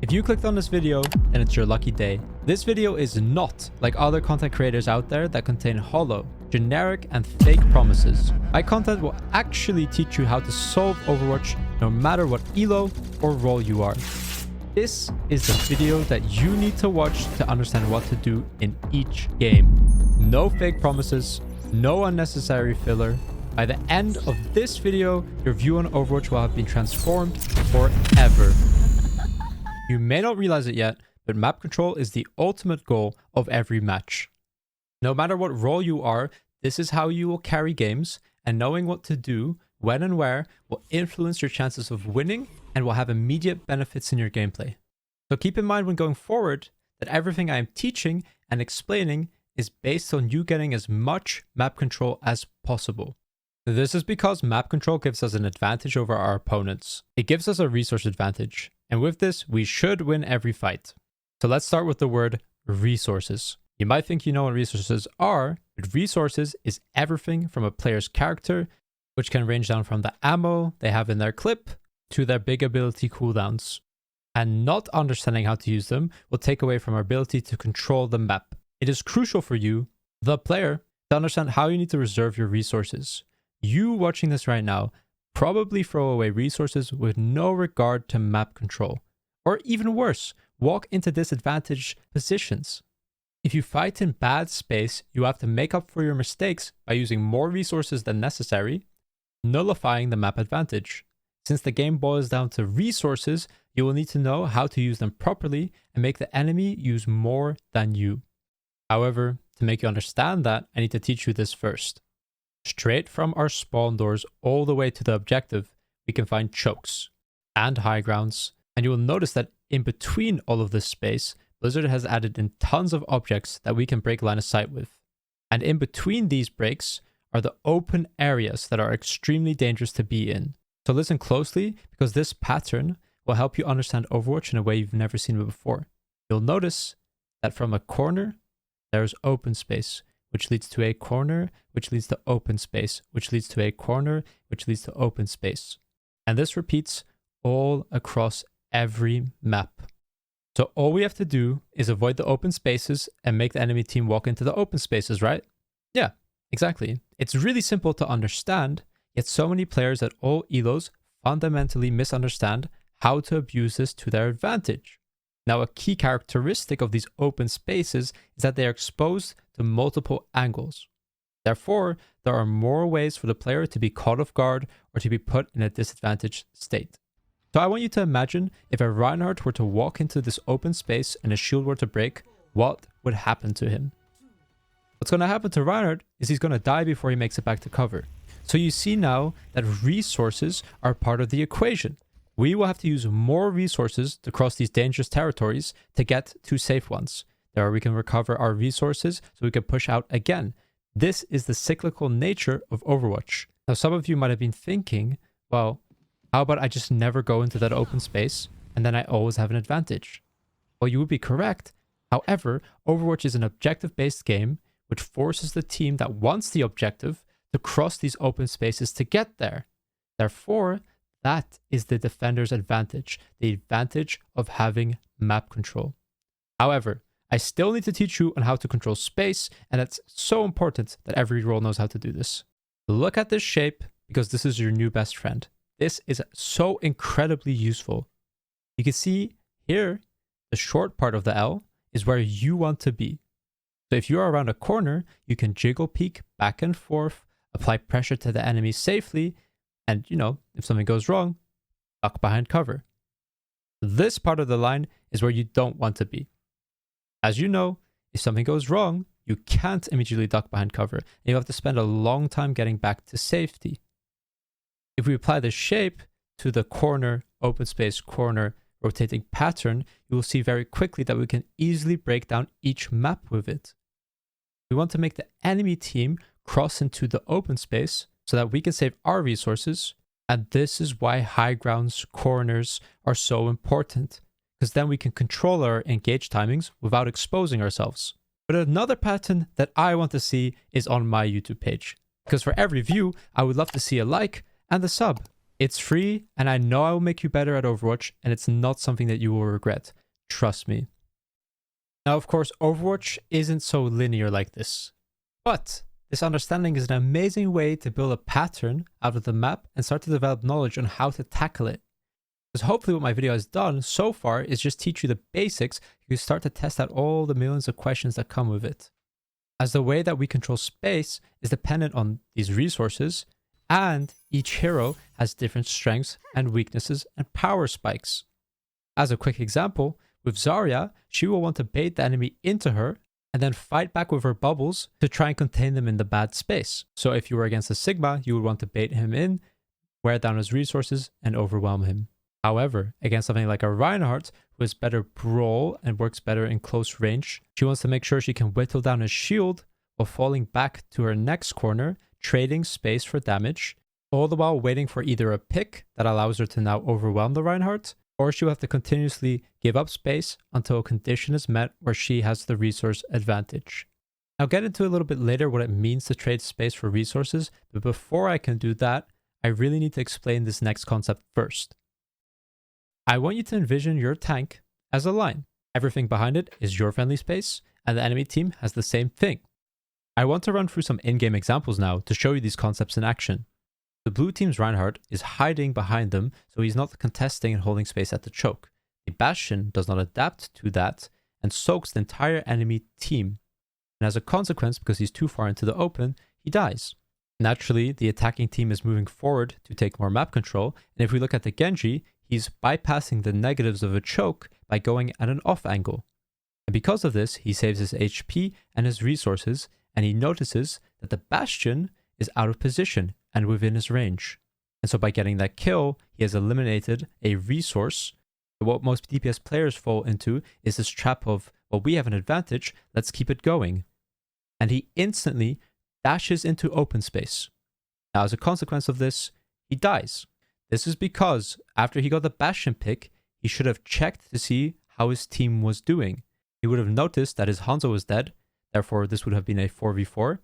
If you clicked on this video, then it's your lucky day. This video is not like other content creators out there that contain hollow, generic and fake promises. My content will actually teach you how to solve Overwatch no matter what elo or role you are. This is the video that you need to watch to understand what to do in each game. No fake promises, no unnecessary filler. By the end of this video, your view on Overwatch will have been transformed forever. You may not realize it yet, but map control is the ultimate goal of every match. No matter what role you are, this is how you will carry games, and knowing what to do, when and where, will influence your chances of winning and will have immediate benefits in your gameplay. So keep in mind when going forward that everything I am teaching and explaining is based on you getting as much map control as possible. This is because map control gives us an advantage over our opponents. It gives us a resource advantage. And with this, we should win every fight. So let's start with the word resources. You might think you know what resources are, but resources is everything from a player's character, which can range down from the ammo they have in their clip to their big ability cooldowns. And not understanding how to use them will take away from our ability to control the map. It is crucial for you, the player, to understand how you need to reserve your resources. You watching this right now probably throw away resources with no regard to map control. Or even worse, walk into disadvantaged positions. If you fight in bad space, you have to make up for your mistakes by using more resources than necessary, nullifying the map advantage. Since the game boils down to resources, you will need to know how to use them properly and make the enemy use more than you. However, to make you understand that, I need to teach you this first. Straight from our spawn doors all the way to the objective, we can find chokes and high grounds, and you will notice that in between all of this space, Blizzard has added in tons of objects that we can break line of sight with. And in between these breaks are the open areas that are extremely dangerous to be in. So listen closely, because this pattern will help you understand Overwatch in a way you've never seen it before. You'll notice that from a corner, there's open space, which leads to a corner, which leads to open space, which leads to a corner, which leads to open space. And this repeats all across every map. So all we have to do is avoid the open spaces and make the enemy team walk into the open spaces, right? Yeah, exactly. It's really simple to understand, yet so many players at all elos fundamentally misunderstand how to abuse this to their advantage. Now, a key characteristic of these open spaces is that they are exposed to multiple angles. Therefore, there are more ways for the player to be caught off guard or to be put in a disadvantaged state. So I want you to imagine if a Reinhardt were to walk into this open space and a shield were to break, what would happen to him? What's going to happen to Reinhardt is he's going to die before he makes it back to cover. So you see now that resources are part of the equation. We will have to use more resources to cross these dangerous territories to get to safe ones. There we can recover our resources so we can push out again. This is the cyclical nature of Overwatch. Now, some of you might have been thinking, well, how about I just never go into that open space and then I always have an advantage? Well, you would be correct. However, Overwatch is an objective-based game which forces the team that wants the objective to cross these open spaces to get there. Therefore, that is the defender's advantage, the advantage of having map control. However, I still need to teach you on how to control space, and it's so important that every role knows how to do this. Look at this shape, because this is your new best friend. This is so incredibly useful. You can see here, the short part of the L is where you want to be. So if you're around a corner, you can jiggle peek back and forth, apply pressure to the enemy safely, and, if something goes wrong, duck behind cover. This part of the line is where you don't want to be. As you know, if something goes wrong, you can't immediately duck behind cover, and you have to spend a long time getting back to safety. If we apply the shape to the corner, open space, corner, rotating pattern, you will see very quickly that we can easily break down each map with it. We want to make the enemy team cross into the open space so that we can save our resources. And this is why high grounds, corners are so important, because then we can control our engage timings without exposing ourselves. But another pattern that I want to see is on my YouTube page, because for every view, I would love to see a like and a sub. It's free, and I know I will make you better at Overwatch, and it's not something that you will regret. Trust me. Now, of course, Overwatch isn't so linear like this, but this understanding is an amazing way to build a pattern out of the map and start to develop knowledge on how to tackle it. Because hopefully what my video has done so far is just teach you the basics. You can start to test out all the millions of questions that come with it. As the way that we control space is dependent on these resources, and each hero has different strengths and weaknesses and power spikes. As a quick example, with Zarya, she will want to bait the enemy into her and then fight back with her bubbles to try and contain them in the bad space. So if you were against a Sigma, you would want to bait him in, wear down his resources, and overwhelm him. However, against something like a Reinhardt, who is better brawl and works better in close range, she wants to make sure she can whittle down his shield while falling back to her next corner, trading space for damage, all the while waiting for either a pick that allows her to now overwhelm the Reinhardt, or she'll have to continuously give up space until a condition is met where she has the resource advantage. I'll get into a little bit later what it means to trade space for resources, but before I can do that, I really need to explain this next concept first. I want you to envision your tank as a line. Everything behind it is your friendly space, and the enemy team has the same thing. I want to run through some in-game examples now to show you these concepts in action. The blue team's Reinhardt is hiding behind them, so he's not contesting and holding space at the choke. The Bastion does not adapt to that and soaks the entire enemy team. And as a consequence, because he's too far into the open, he dies. Naturally, the attacking team is moving forward to take more map control, and if we look at the Genji, he's bypassing the negatives of a choke by going at an off angle. And because of this, he saves his HP and his resources, and he notices that the Bastion is out of position and within his range. And so by getting that kill, he has eliminated a resource. What most DPS players fall into is this trap of, well, we have an advantage, let's keep it going. And he instantly dashes into open space. Now, as a consequence of this, he dies. This is because after he got the Bastion pick, he should have checked to see how his team was doing. He would have noticed that his Hanzo was dead, therefore this would have been a 4v4.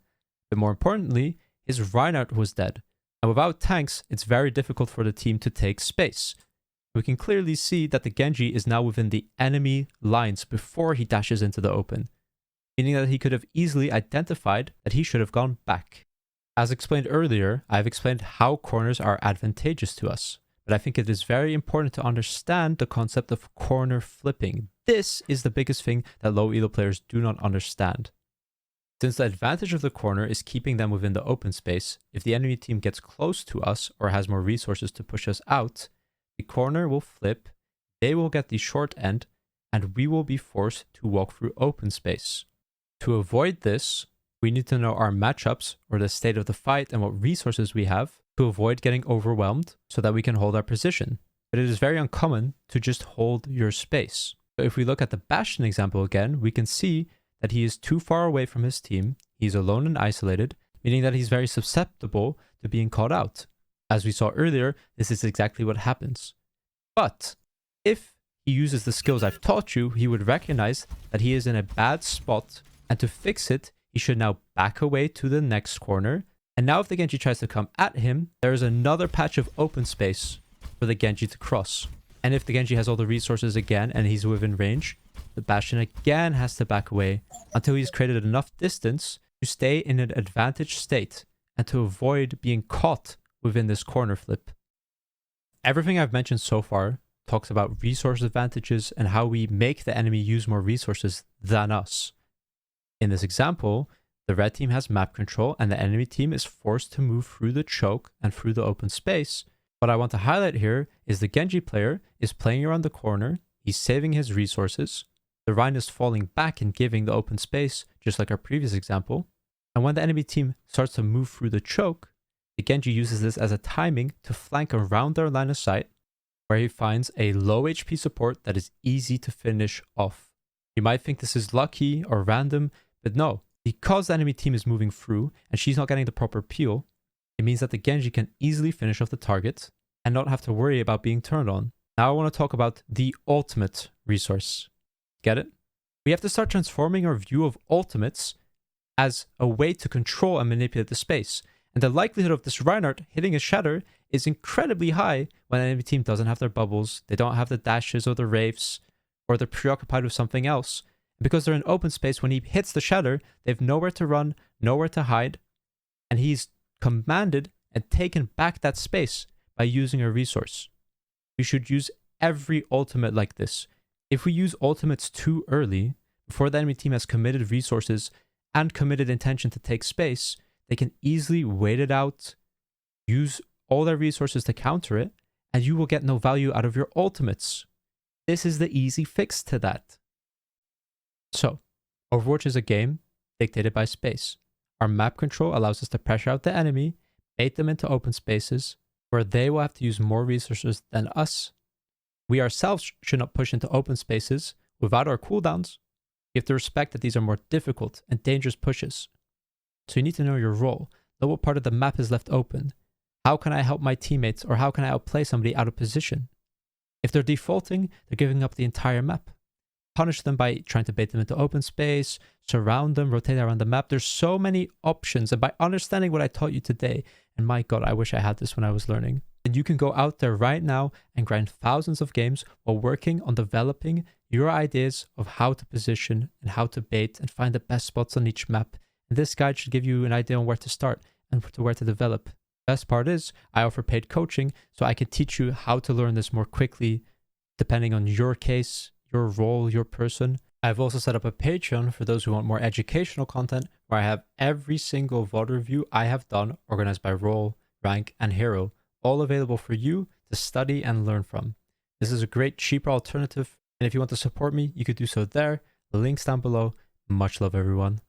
But more importantly, his Reinhardt was dead. And without tanks, it's very difficult for the team to take space. We can clearly see that the Genji is now within the enemy lines before he dashes into the open, meaning that he could have easily identified that he should have gone back. As explained earlier, I've explained how corners are advantageous to us, but I think it is very important to understand the concept of corner flipping. This is the biggest thing that low elo players do not understand. Since the advantage of the corner is keeping them within the open space, if the enemy team gets close to us or has more resources to push us out, the corner will flip, they will get the short end, and we will be forced to walk through open space. To avoid this, we need to know our matchups or the state of the fight and what resources we have to avoid getting overwhelmed so that we can hold our position. But it is very uncommon to just hold your space. So if we look at the Bastion example again, we can see that he is too far away from his team, he's alone and isolated, meaning that he's very susceptible to being caught out. As we saw earlier, this is exactly what happens. But if he uses the skills I've taught you, he would recognize that he is in a bad spot, and to fix it, he should now back away to the next corner. And now if the Genji tries to come at him, there is another patch of open space for the Genji to cross. And if the Genji has all the resources again and he's within range, the Bastion again has to back away until he's created enough distance to stay in an advantaged state and to avoid being caught within this corner flip. Everything I've mentioned so far talks about resource advantages and how we make the enemy use more resources than us. In this example, the red team has map control and the enemy team is forced to move through the choke and through the open space. What I want to highlight here is the Genji player is playing around the corner, he's saving his resources, the Rein is falling back and giving the open space, just like our previous example. And when the enemy team starts to move through the choke, the Genji uses this as a timing to flank around their line of sight, where he finds a low HP support that is easy to finish off. You might think this is lucky or random, but no. Because the enemy team is moving through and she's not getting the proper peel, it means that the Genji can easily finish off the target and not have to worry about being turned on. Now I want to talk about the ultimate resource. Get it? We have to start transforming our view of ultimates as a way to control and manipulate the space. And the likelihood of this Reinhardt hitting a shatter is incredibly high when an enemy team doesn't have their bubbles, they don't have the dashes or the wraiths, or they're preoccupied with something else. And because they're in open space, when he hits the shatter, they have nowhere to run, nowhere to hide, and he's commanded and taken back that space by using a resource. We should use every ultimate like this. If we use ultimates too early, before the enemy team has committed resources and committed intention to take space, they can easily wait it out, use all their resources to counter it, and you will get no value out of your ultimates. This is the easy fix to that. So, Overwatch is a game dictated by space. Our map control allows us to pressure out the enemy, bait them into open spaces, where they will have to use more resources than us. We ourselves should not push into open spaces without our cooldowns. You have to respect that these are more difficult and dangerous pushes. So you need to know your role, know what part of the map is left open. How can I help my teammates, or how can I outplay somebody out of position? If they're defaulting, they're giving up the entire map. Punish them by trying to bait them into open space, surround them, rotate around the map. There's so many options, and by understanding what I taught you today, and my God, I wish I had this when I was learning, and you can go out there right now and grind thousands of games while working on developing your ideas of how to position and how to bait and find the best spots on each map. And this guide should give you an idea on where to start and where to develop. Best part is I offer paid coaching, so I can teach you how to learn this more quickly depending on your case, your role, your person. I've also set up a Patreon for those who want more educational content, where I have every single VOD review I have done organized by role, rank, and hero, all available for you to study and learn from. This is a great, cheaper alternative, and if you want to support me, you could do so there. The link's down below. Much love, everyone.